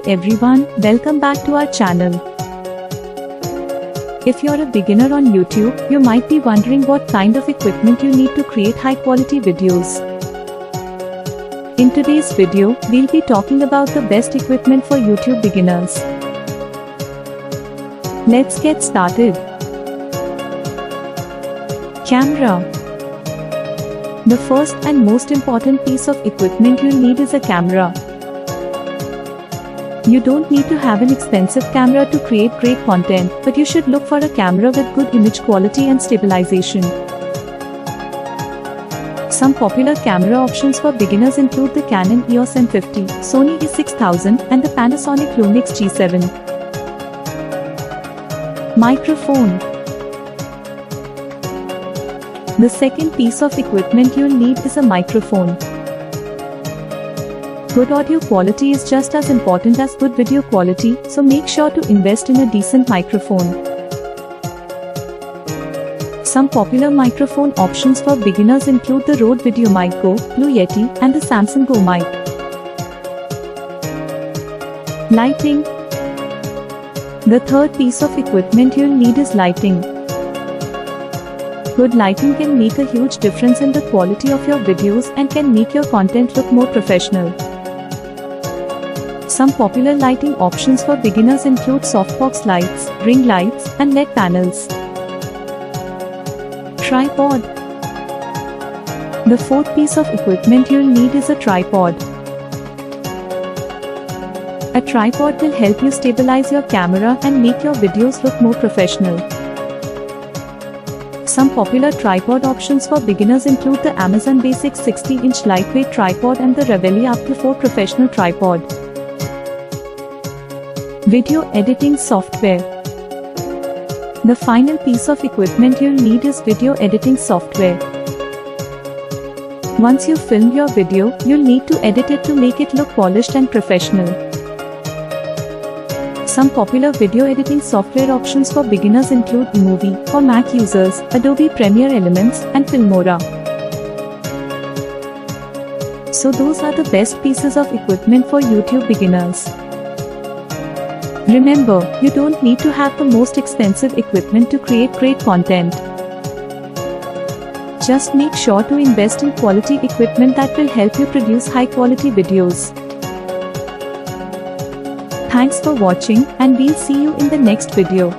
everyone, welcome back to our channel. If you're a beginner on YouTube, you might be wondering what kind of equipment you need to create high quality videos. In today's video, we'll be talking about the best equipment for YouTube beginners. Let's get started. Camera. The first and most important piece of equipment you'll need is a camera. You don't need to have an expensive camera to create great content, but you should look for a camera with good image quality and stabilization. Some popular camera options for beginners include the Canon EOS M50, Sony a6000, and the Panasonic Lumix G7. Microphone. The second piece of equipment you'll need is a microphone. Good audio quality is just as important as good video quality, so make sure to invest in a decent microphone. Some popular microphone options for beginners include the Rode VideoMic Go, Blue Yeti, and the Samsung Go Mic. Lighting. The third piece of equipment you'll need is lighting. Good lighting can make a huge difference in the quality of your videos and can make your content look more professional. Some popular lighting options for beginners include softbox lights, ring lights, and LED panels. Tripod. The fourth piece of equipment you'll need is a tripod. A tripod will help you stabilize your camera and make your videos look more professional. Some popular tripod options for beginners include the Amazon Basics 60-inch lightweight tripod and the Ravelli Up to 4 professional tripod. Video editing software. The final piece of equipment you'll need is video editing software. Once you've filmed your video, you'll need to edit it to make it look polished and professional. Some popular video editing software options for beginners include eMovie for Mac users, Adobe Premiere Elements, and Filmora. So those are the best pieces of equipment for YouTube beginners. Remember, you don't need to have the most expensive equipment to create great content. Just make sure to invest in quality equipment that will help you produce high-quality videos. Thanks for watching, and we'll see you in the next video.